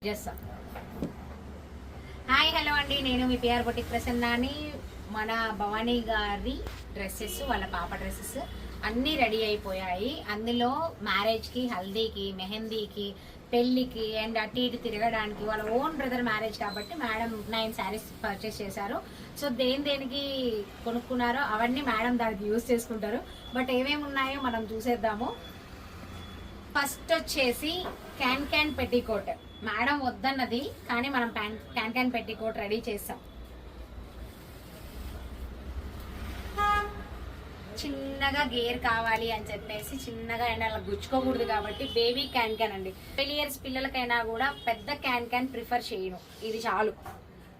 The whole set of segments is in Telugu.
చేస్తా. హాయ్ హలో అండి, నేను మీ పిఆర్ బొటిక్ ప్రసన్నాని. మన భవానీ గారి డ్రెస్సెస్, వాళ్ళ పాప డ్రెస్సెస్ అన్నీ రెడీ అయిపోయాయి. అందులో మ్యారేజ్కి, హల్దీకి, మెహందీకి, పెళ్ళికి అండ్ అటు ఇటు తిరగడానికి వాళ్ళ ఓన్ బ్రదర్ మ్యారేజ్ కాబట్టి మేడం 9 శారీస్ పర్చేస్ చేశారు. సో దేనికి కొనుక్కున్నారో అవన్నీ మేడం దానికి యూజ్ చేసుకుంటారు. బట్ ఏమేమి ఉన్నాయో మనం చూసేద్దాము. ఫస్ట్ వచ్చేసి క్యాన్ పెట్టికోట్. మేడం వద్దన్నది కానీ మనం క్యాన్ పెట్టికోట్ రెడీ చేస్తాం. చిన్నగా గేర్ కావాలి అని చెప్పేసి చిన్నగా అయినా అలా గుచ్చుకోకూడదు కాబట్టి బేబీ క్యాన్ అండి. 12 ఇయర్స్ పిల్లలకైనా కూడా పెద్ద క్యాన్ ప్రిఫర్ చేయను. ఇది చాలు,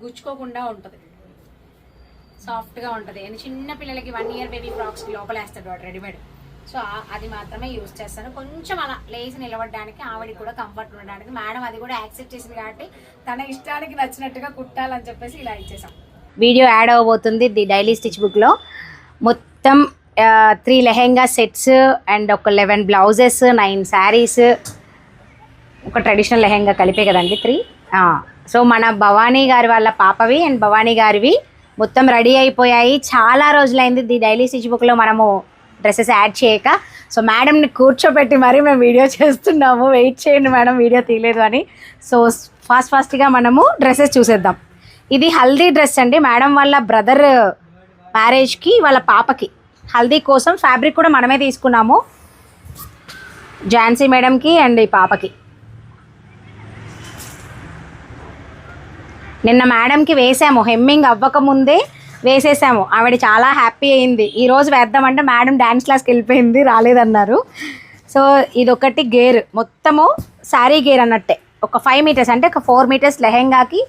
గుచ్చుకోకుండా ఉంటుంది, సాఫ్ట్గా ఉంటుంది. చిన్న పిల్లలకి 1 ఇయర్ బేబీ ఫ్రాక్స్కి లోపల వేస్తాడు వాడు రెడీమేడ్. సో అది మాత్రమే యూజ్ చేస్తాను. కొంచెం అలా లేచి నిలబడడానికి, ఆవిడకి కూడా కంఫర్ట్ ఉండడానికి. మేడం అది కూడా యాక్సెప్ట్ చేసింది కాబట్టి తన ఇష్టానికి నచ్చినట్టుగా కుట్టాలని చెప్పేసి ఇలా ఇచ్చేసాం. వీడియో యాడ్ అవ్వబోతుంది ది డైలీ స్టిచ్ బుక్లో. మొత్తం 3 లెహెంగా సెట్స్ అండ్ ఒక 11 బ్లౌజెస్, 9 శారీస్, ఒక ట్రెడిషనల్ లెహెంగా కలిపే కదండి 3. సో మన భవానీ గారి వాళ్ళ పాపవి అండ్ భవానీ గారివి మొత్తం రెడీ అయిపోయాయి. చాలా రోజులైంది ది డైలీ స్టిచ్ బుక్లో మనము డ్రెస్సెస్ యాడ్ చేయక. సో మేడంని కూర్చోబెట్టి మరీ మేము వీడియో చేస్తున్నాము. వెయిట్ చేయండి మేడం, వీడియో తీయలేదు అని. సో ఫాస్ట్గా మనము డ్రెస్సెస్ చూసేద్దాం. ఇది హల్దీ డ్రెస్ అండి. మేడం వాళ్ళ బ్రదర్ మ్యారేజ్కి, వాళ్ళ పాపకి హల్దీ కోసం ఫ్యాబ్రిక్ కూడా మనమే తీసుకున్నాము. ఝాన్సీ మేడంకి అండ్ ఈ పాపకి. నిన్న మేడంకి వేసాము, హెమ్మింగ్ అవ్వకముందే వేసేసాము. ఆవిడ చాలా హ్యాపీ అయింది. ఈరోజు వేద్దామంటే మేడం డ్యాన్స్ క్లాస్కి వెళ్ళిపోయింది, రాలేదన్నారు. సో ఇదొకటి గేర్, మొత్తము శారీ గేర్ అన్నట్టే. ఒక 5 మీటర్స్ అంటే ఒక 4 మీటర్స్ లెహెంగాకి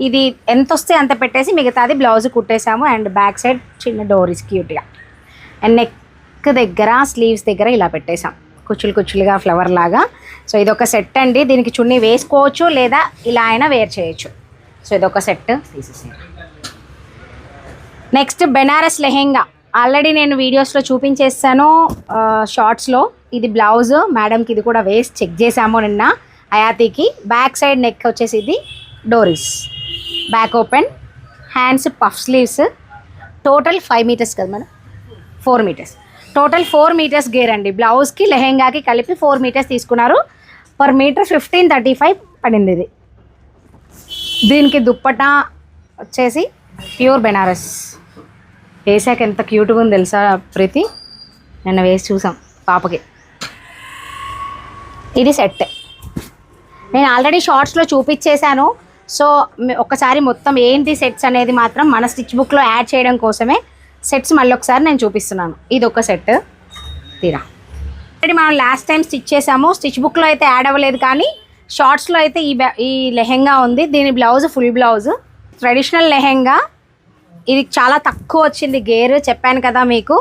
ఇది ఎంత వస్తే అంత పెట్టేసి మిగతాది బ్లౌజ్ కుట్టేసాము. అండ్ బ్యాక్ సైడ్ చిన్న డోరీస్ క్యూట్గా. అండ్ నెక్ దగ్గర, స్లీవ్స్ దగ్గర ఇలా పెట్టేసాం కుచ్చులుగా ఫ్లవర్ లాగా. సో ఇదొక సెట్ అండి. దీనికి చున్నీ వేసుకోవచ్చు లేదా ఇలా అయినా వేర్ చేయొచ్చు. సో ఇదొక సెట్ తీసేసాను. నెక్స్ట్ బెనారస్ లెహెంగా. ఆల్రెడీ నేను వీడియోస్లో చూపించేస్తాను, షార్ట్స్లో. ఇది బ్లౌజ్ మేడంకి. ఇది కూడా వేసి చెక్ చేసాము నిన్న అయాతీకి. బ్యాక్ సైడ్ నెక్ వచ్చేసి ఇది డోరీస్, back open, hands puff sleeves. Total 5 metres కదా మేడం, 4 మీటర్స్. టోటల్ 4 మీటర్స్ గేర్ అండి. బ్లౌజ్కి లెహెంగాకి కలిపి 4 మీటర్స్ తీసుకున్నారు. పర్ మీటర్ 1535 పడింది. ఇది దీనికి దుప్పటా వచ్చేసి ప్యూర్ బెనారస్. వేసాక ఎంత క్యూట్గా ఉంది తెలుసా ప్రీతి, నిన్న వేసి చూసాం పాపకి. ఇది సెట్ నేను ఆల్రెడీ షార్ట్స్లో చూపించేశాను. సో ఒక్కసారి మొత్తం ఏంటి సెట్స్ అనేది మాత్రం మన స్టిచ్ బుక్లో యాడ్ చేయడం కోసమే సెట్స్ మళ్ళీ ఒకసారి నేను చూపిస్తున్నాను. ఇది ఒక సెట్ తీరా. ఆల్రెడీ మనం లాస్ట్ టైం స్టిచ్ చేసాము. స్టిచ్ బుక్లో అయితే యాడ్ అవ్వలేదు కానీ షార్ట్స్లో అయితే ఈ లెహెంగా ఉంది. దీని blouse full blouse, traditional lehenga. ఇది చాలా తక్కువ వచ్చింది గేర్, చెప్పాను కదా మీకు.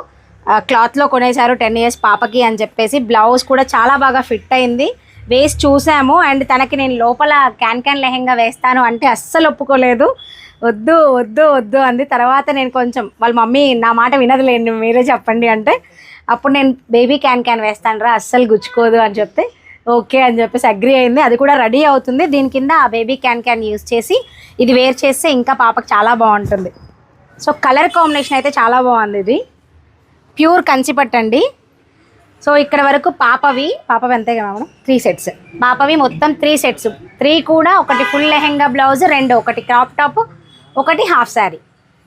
క్లాత్లో కొనేసారు 10 ఇయర్స్ పాపకి అని చెప్పేసి. బ్లౌజ్ కూడా చాలా బాగా ఫిట్ అయింది. వేసి చూసాము. అండ్ తనకి నేను లోపల క్యాన్ లెహెంగా వేస్తాను అంటే అస్సలు ఒప్పుకోలేదు. వద్దు అంది. తర్వాత నేను కొంచెం వాళ్ళ మమ్మీ నా మాట వినదులేండి, మీరే చెప్పండి అంటే అప్పుడు నేను బేబీ క్యాన్ వేస్తాను రా, అస్సలు గుచ్చుకోదు అని చెప్తే ఓకే అని చెప్పేసి అగ్రీ అయింది. అది కూడా రెడీ అవుతుంది. దీని కింద ఆ బేబీ క్యాన్ యూజ్ చేసి ఇది వేర్ చేస్తే ఇంకా పాపకు చాలా బాగుంటుంది. సో కలర్ కాంబినేషన్ అయితే చాలా బాగుంది. ఇది ప్యూర్ కంచిపట్టండి. సో ఇక్కడ వరకు పాపవి అంతే కదా మనం 3 సెట్స్. పాపవి మొత్తం 3 సెట్స్. 3 కూడా, ఒకటి ఫుల్ లెహెంగా బ్లౌజ్, 2 ఒకటి క్రాప్ టాప్, ఒకటి half sari.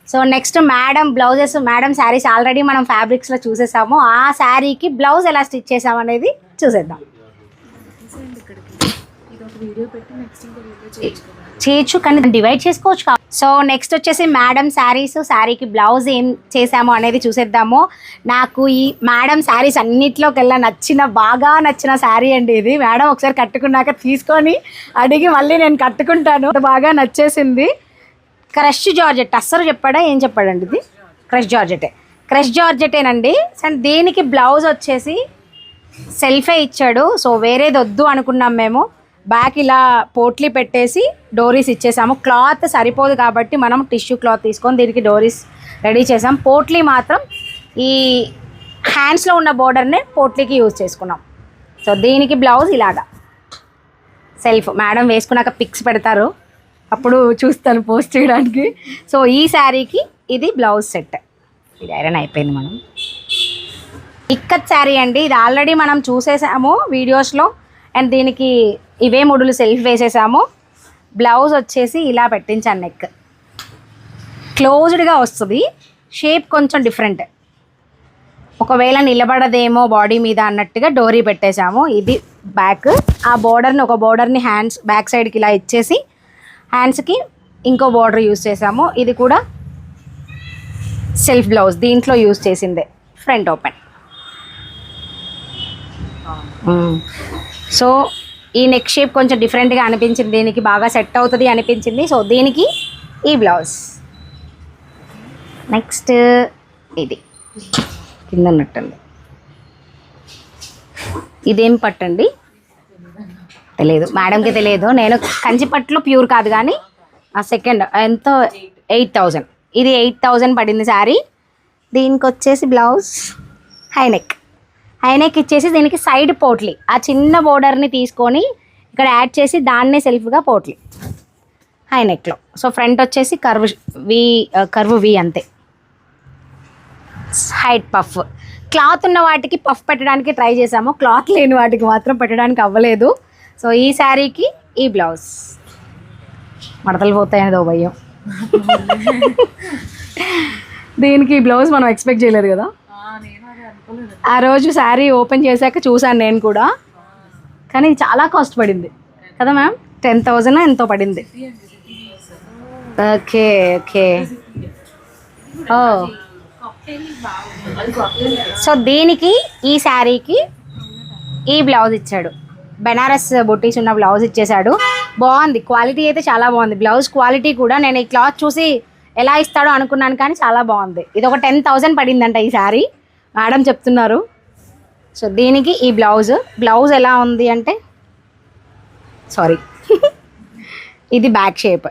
So next madam blouses, madam saris already మనం ఫ్యాబ్రిక్స్లో చూసేసాము. ఆ శారీకి బ్లౌజ్ ఎలా స్టిచ్ చేసాము అనేది చూసేద్దాం. చేయొచ్చు కానీ డివైడ్ చేసుకోవచ్చు. సో నెక్స్ట్ వచ్చేసి మేడం శారీస్, శారీకి బ్లౌజ్ ఏం చేసాము అనేది చూసేద్దాము. నాకు ఈ మేడం శారీస్ అన్నిట్లోకెల్లా బాగా నచ్చిన శారీ అండి ఇది. మేడం ఒకసారి కట్టుకున్నాక తీసుకొని అడిగి మళ్ళీ నేను కట్టుకుంటాను, బాగా నచ్చేసింది. Crush georgette. అస్సలు చెప్పాడా ఏం చెప్పాడండి, ఇది క్రష్ జార్జెటేనండి. అండ్ దీనికి బ్లౌజ్ వచ్చేసి సెల్ఫే ఇచ్చాడు. సో వేరేది వద్దు అనుకున్నాం మేము. బ్యాక్ ఇలా పోట్లీ పెట్టేసి డోరీస్ ఇచ్చేసాము. క్లాత్ సరిపోదు కాబట్టి మనం టిష్యూ క్లాత్ తీసుకొని దీనికి డోరీస్ రెడీ చేసాం. పోట్లీ మాత్రం ఈ హ్యాండ్స్లో ఉన్న బోర్డర్నే పోట్లీకి యూజ్ చేసుకున్నాం. సో దీనికి బ్లౌజ్ ఇలాగా సెల్ఫ్ మేడం వేసుకున్నాక పిక్స్ పెడతారు, అప్పుడు చూస్తాను పోస్ట్ చేయడానికి. సో ఈ శారీకి ఇది బ్లౌజ్ సెట్. ఇది ఐరన్ అయిపోయింది. మనం ఇక్కత్ శారీ అండి. ఇది ఆల్రెడీ మనం చూసేసాము వీడియోస్లో. అండ్ దీనికి ఇవే ముడులు సెల్ఫ్ వేసేసాము. బ్లౌజ్ వచ్చేసి ఇలా పెట్టించాను. నెక్ క్లోజ్డ్గా వస్తుంది, షేప్ కొంచెం డిఫరెంట్. ఒకవేళ నిలబడదేమో బాడీ మీద అన్నట్టుగా డోరీ పెట్టేశాము. ఇది బ్యాక్. ఆ బోర్డర్ని ఒక బోర్డర్ని హ్యాండ్స్ బ్యాక్ సైడ్కి ఇలా ఇచ్చేసి హ్యాండ్స్కి ఇంకో బోర్డర్ యూజ్ చేసాము. ఇది కూడా సెల్ఫ్ బ్లౌజ్, దీంట్లో యూజ్ చేసిందే. Front open. సో ఈ నెక్ షేప్ కొంచెం డిఫరెంట్గా అనిపించింది, దీనికి బాగా సెట్ అవుతుంది అనిపించింది. సో దీనికి ఈ బ్లౌజ్. నెక్స్ట్ ఇది కింద ఉన్నట్టండి. ఇదేం పట్టండి తెలియదు, మేడంకి తెలియదు. నేను కంచిపట్టులో ప్యూర్ కాదు కానీ ఆ సెకండ్ ఎంతో 8,000. ఇది 8,000 పడింది శారీ. దీనికి వచ్చేసి బ్లౌజ్ హైనెక్. హైనెక్ ఇచ్చేసి దీనికి సైడ్ పోట్లీ, ఆ చిన్న బోర్డర్ని తీసుకొని ఇక్కడ యాడ్ చేసి దాన్నే సెల్ఫ్గా పోట్లీ హైనెక్లో. సో ఫ్రంట్ వచ్చేసి కర్వ్ వి అంతే. Height puff. క్లాత్ ఉన్న వాటికి పఫ్ పెట్టడానికి ట్రై చేసాము, క్లాత్ లేని వాటికి మాత్రం పెట్టడానికి అవ్వలేదు. సో ఈ శారీకి ఈ బ్లౌజ్. మడతలు పోతాయనేదో భయం. దీనికి ఈ బ్లౌజ్ మనం ఎక్స్పెక్ట్ చేయలేదు కదా. ఆ రోజు శారీ ఓపెన్ చేశాక చూసాను నేను కూడా, కానీ చాలా కాస్ట్ పడింది కదా మ్యామ్. 10,000 ఎంతో పడింది. Okay okay. ఓ సో దీనికి ఈ శారీకి ఈ బ్లౌజ్ ఇచ్చాడు. బెనారస్ బొటీస్ ఉన్న బ్లౌజ్ ఇచ్చేసాడు. బాగుంది, క్వాలిటీ అయితే చాలా బాగుంది. బ్లౌజ్ క్వాలిటీ కూడా నేను ఈ క్లాత్ చూసి ఎలా ఇస్తాడో అనుకున్నాను, కానీ చాలా బాగుంది. ఇది ఒక 10,000 పడిందంట ఈ శారీ, మేడం చెప్తున్నారు. సో దీనికి ఈ బ్లౌజ్ ఎలా ఉంది అంటే, సారీ ఇది back shape,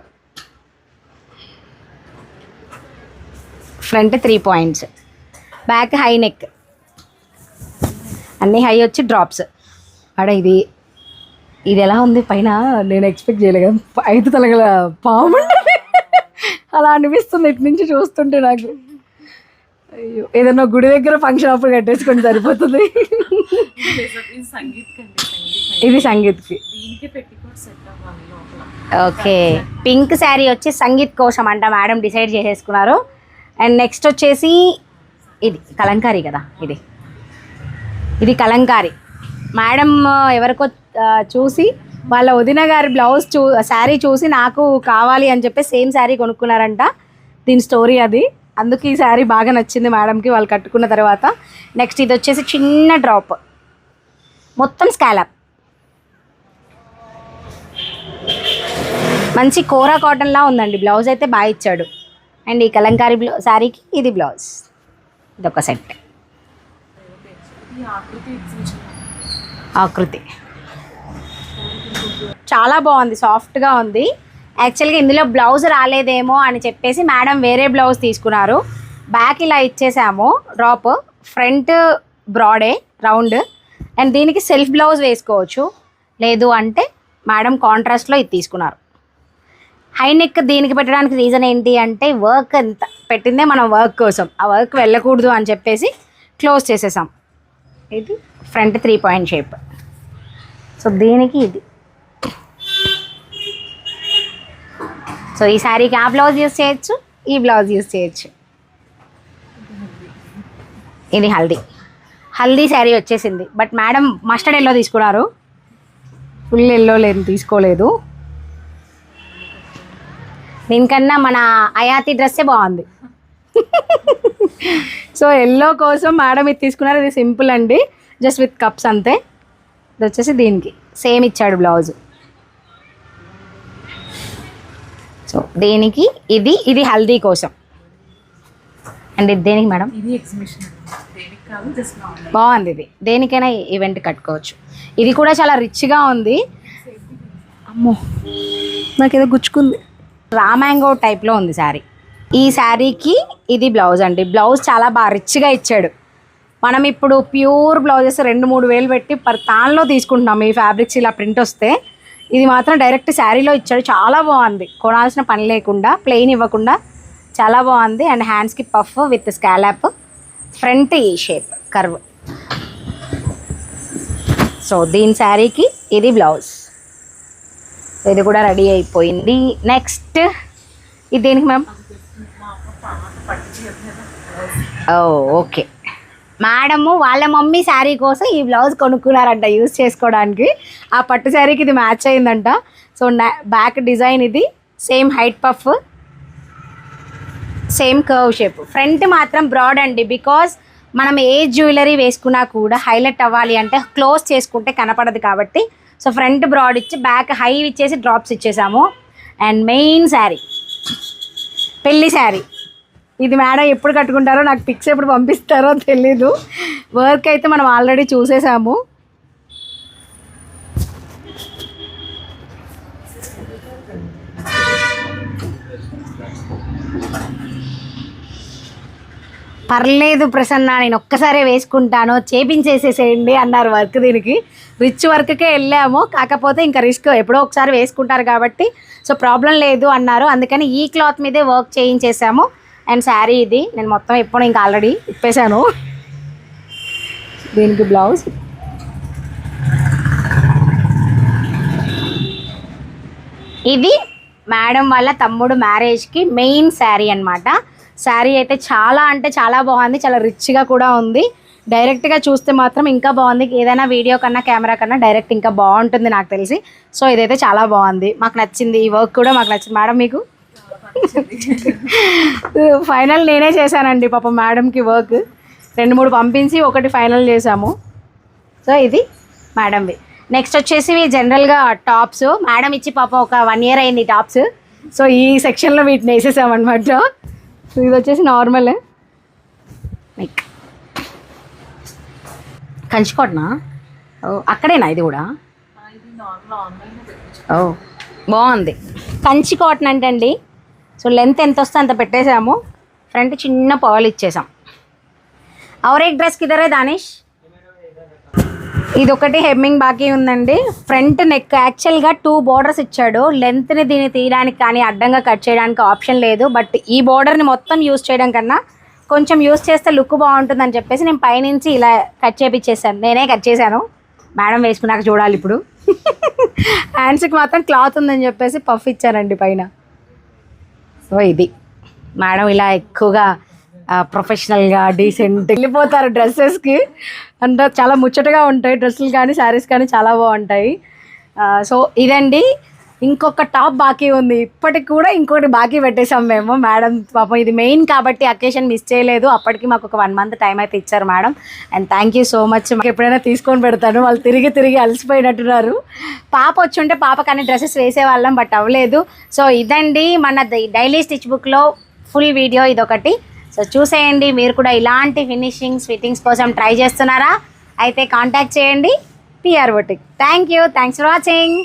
front 3 points, back high neck, అన్నీ హై వచ్చి డ్రాప్స్. అక్కడ ఇది ఎలా ఉంది పైన, నేను ఎక్స్పెక్ట్ చేయలేదు. 5 తలగల పాము అలా అనిపిస్తుంది ఇటు నుంచి చూస్తుంటే నాకు. అయ్యో, ఏదైనా గుడి దగ్గర ఫంక్షన్ అప్పుడు కట్టేసుకొని సరిపోతుంది. ఇది సంగీత్కి. ఓకే, పింక్ శారీ వచ్చి సంగీత్ కోసం అంట మేడం డిసైడ్ చేసేసుకున్నారు. అండ్ నెక్స్ట్ వచ్చేసి ఇది కలంకారీ కదా. ఇది కలంకారీ. మేడం ఎవరికో చూసి వాళ్ళ వదిన గారి బ్లౌజ్ శారీ చూసి నాకు కావాలి అని చెప్పి సేమ్ శారీ కొనుక్కున్నారంట. దీని స్టోరీ అది. అందుకే ఈ శారీ బాగా నచ్చింది మేడంకి వాళ్ళు కట్టుకున్న తర్వాత. నెక్స్ట్ ఇది వచ్చేసి చిన్న డ్రాప్, మొత్తం స్కాలప్, మంచి కోరా కాటన్లా ఉందండి. బ్లౌజ్ అయితే బాగా ఇచ్చాడు. అండ్ ఈ కలంకారీ శారీకి ఇది బ్లౌజ్. ఇదొక సెట్. ఆకృతి చాలా బాగుంది, సాఫ్ట్గా ఉంది. యాక్చువల్గా ఇందులో బ్లౌజ్ రాలేదేమో అని చెప్పేసి మేడం వేరే బ్లౌజ్ తీసుకున్నారు. బ్యాక్ ఇలా ఇచ్చేసాము డ్రాప్, ఫ్రంట్ బ్రాడే రౌండ్. అండ్ దీనికి సెల్ఫ్ బ్లౌజ్ వేసుకోవచ్చు, లేదు అంటే మేడం కాంట్రాస్ట్లో ఇది తీసుకున్నారు. హై నెక్ దీనికి పెట్టడానికి రీజన్ ఏంటి అంటే, వర్క్ ఎంత పెట్టిందే మనం వర్క్ కోసం, ఆ వర్క్ వెళ్ళకూడదు అని చెప్పేసి క్లోజ్ చేసేసాం. ఇది ఫ్రంట్ 3 పాయింట్ షేప్. సో దీనికి ఇది. సో ఈ శారీకి ఆ బ్లౌజ్ యూజ్ చేయొచ్చు, ఈ బ్లౌజ్ యూజ్ చేయొచ్చు. ఇది హల్దీ శారీ వచ్చేసింది. బట్ మేడం మస్టర్డ్ ఎల్లో తీసుకున్నారు, ఫుల్ ఎల్లో లేదు తీసుకోలేదు. దీనికన్నా మన అయాతి డ్రెస్సే బాగుంది. సో ఎల్లో కోసం మేడం ఇది తీసుకున్నారు. ఇది సింపుల్ అండి, జస్ట్ విత్ కప్స్ అంతే. ఇది వచ్చేసి దీనికి సేమ్ ఇచ్చాడు బ్లౌజ్. సో దీనికి ఇది హల్దీ కోసం. అండ్ ఇది దేనికి మేడం? ఇది ఎగ్జిబిషన్, దేనికి కాదు, జస్ట్ బాగుంది. ఇది దేనికైనా ఈవెంట్ కట్టుకోవచ్చు. ఇది కూడా చాలా రిచ్గా ఉంది. అమ్మో నాకేదో గుచ్చుకుంది. రామ్యాంగో టైప్లో ఉంది శారీ. ఈ శారీకి ఇది బ్లౌజ్ అండి. బ్లౌజ్ చాలా బాగా రిచ్గా ఇచ్చాడు. మనం ఇప్పుడు ప్యూర్ బ్లౌజెస్ 2-3 వేలు పెట్టి దానిలో తీసుకుంటున్నాం. ఈ ఫ్యాబ్రిక్స్ ఇలా ప్రింట్ వస్తే ఇది మాత్రం డైరెక్ట్ శారీలో ఇచ్చాడు, చాలా బాగుంది, కొనాల్సిన పని లేకుండా ప్లెయిన్ ఇవ్వకుండా చాలా బాగుంది. అండ్ హ్యాండ్స్కి పఫ్ విత్ స్కాలప్, ఫ్రంట్ ఈ షేప్ కర్వ్. సో దీని శారీకి ఇది బ్లౌజ్, ఇది కూడా రెడీ అయిపోయింది. నెక్స్ట్ ఇది దేనికి మ్యామ్? ఓకే, మేడము వాళ్ళ మమ్మీ శారీ కోసం ఈ బ్లౌజ్ కొనుక్కున్నారంట యూజ్ చేసుకోవడానికి. ఆ పట్టు శారీకి ఇది మ్యాచ్ అయిందంట. సో బ్యాక్ డిజైన్ ఇది, same height puff, same curve shape. Front మాత్రం బ్రాడ్ అండి, బికాజ్ మనం ఏ జ్యువెలరీ వేసుకున్నా కూడా హైలైట్ అవ్వాలి అంటే క్లోజ్ చేసుకుంటే కనపడదు కాబట్టి. సో ఫ్రంట్ బ్రాడ్ ఇచ్చి బ్యాక్ హై ఇచ్చేసి డ్రాప్స్ ఇచ్చేసాము. అండ్ మెయిన్ శారీ పెళ్ళి శారీ, ఇది మేడం ఎప్పుడు కట్టుకుంటారో, నాకు పిక్స్ ఎప్పుడు పంపిస్తారో తెలీదు. వర్క్ అయితే మనం ఆల్రెడీ చూసేసాము. పర్లేదు ప్రసన్న, నేను ఒక్కసారే వేసుకుంటాను, చేపించేసేసేయండి అన్నారు వర్క్. దీనికి రిచ్ వర్క్కే వెళ్ళాము, కాకపోతే ఇంకా రిస్క్, ఎప్పుడో ఒకసారి వేసుకుంటారు కాబట్టి సో ప్రాబ్లం లేదు అన్నారు. అందుకని ఈ క్లాత్ మీదే వర్క్ చేయించేసాము. అండ్ శారీ ఇది నేను మొత్తం ఎప్పుడు ఇంకా ఆల్రెడీ ఇప్పేశాను. దీనికి బ్లౌజ్, ఇది మేడం వాళ్ళ తమ్ముడు మ్యారేజ్కి మెయిన్ శారీ అనమాట. శారీ అయితే చాలా అంటే చాలా బాగుంది, చాలా రిచ్గా కూడా ఉంది. డైరెక్ట్గా చూస్తే మాత్రం ఇంకా బాగుంది, ఏదైనా వీడియో కన్నా కెమెరా కన్నా డైరెక్ట్ ఇంకా బాగుంటుంది నాకు తెలిసి. సో ఇదైతే చాలా బాగుంది, మాకు నచ్చింది. ఈ వర్క్ కూడా మాకు నచ్చింది. మేడం మీకు? ఫైనల్ నేనే చేశానండి పాపం మేడంకి వర్క్, 2-3 పంపించి ఒకటి ఫైనల్ చేసాము. సో ఇది మేడంవి. నెక్స్ట్ వచ్చేసి జనరల్గా టాప్స్ మేడం ఇచ్చి పాపం ఒక 1 year అయింది టాప్స్. సో ఈ సెక్షన్లో వీటిని వేసేసామన్నమాట. సో ఇది వచ్చేసి నార్మల్ లైక్ కంచికోటనా? అక్కడేనా ఇది కూడా? బాగుంది. కంచి కాటన్ అంటండి. సో లెంత్ ఎంత వస్తే అంత పెట్టేసాము. ఫ్రంట్ చిన్న పర్ల్ ఇచ్చేసాం. और एक ड्रेस किधर है दानिश? ఇది ఒకటి హెమ్మింగ్ బాకీ ఉందండి. ఫ్రంట్ నెక్ యాక్చువల్గా 2 బోర్డర్స్ ఇచ్చాడు. లెంత్ని దీన్ని తీయడానికి కానీ అడ్డంగా కట్ చేయడానికి ఆప్షన్ లేదు. బట్ ఈ బోర్డర్ని మొత్తం యూజ్ చేయడం కన్నా కొంచెం యూజ్ చేస్తే లుక్ బాగుంటుందని చెప్పేసి నేను పైనుంచి ఇలా కట్ చేపించేసాను. నేనే కట్ చేశాను, మేడం వేసుకున్నాక చూడాలి ఇప్పుడు. హ్యాండ్స్కి మాత్రం క్లాత్ ఉందని చెప్పేసి పఫ్ ఇచ్చారండి పైన. సో ఇది మేడం ఇలా ఎక్కువగా ప్రొఫెషనల్గా డీసెంట్ వెళ్ళిపోతారు డ్రెస్సెస్కి. అంటే చాలా ముచ్చటగా ఉంటాయి డ్రెస్సులు కానీ శారీస్ కానీ చాలా బాగుంటాయి. సో ఇదండి. ఇంకొక టాప్ బాకీ ఉంది, ఇప్పటికి కూడా ఇంకొకటి బాకీ పెట్టేసాం మేము. మేడం పాపం ఇది మెయిన్ కాబట్టి అకేషన్ మిస్ చేయలేదు. అప్పటికి మాకు ఒక 1 month టైం అయితే ఇచ్చారు madam. And thank you so much. మాకు ఎప్పుడైనా తీసుకొని పెడతాను, వాళ్ళు తిరిగి అలసిపోయినట్టున్నారు. పాప వచ్చి ఉంటే పాప కానీ డ్రెస్సెస్ వేసేవాళ్ళం, బట్ అవ్వలేదు. సో ఇదండి మన డైలీ స్టిచ్ బుక్లో ఫుల్ వీడియో ఇదొకటి. సో చూసేయండి. మీరు కూడా ఇలాంటి ఫిట్టింగ్స్ కోసం ట్రై చేస్తున్నారా? అయితే కాంటాక్ట్ చేయండి PR boutique. Thank you. Thanks for watching.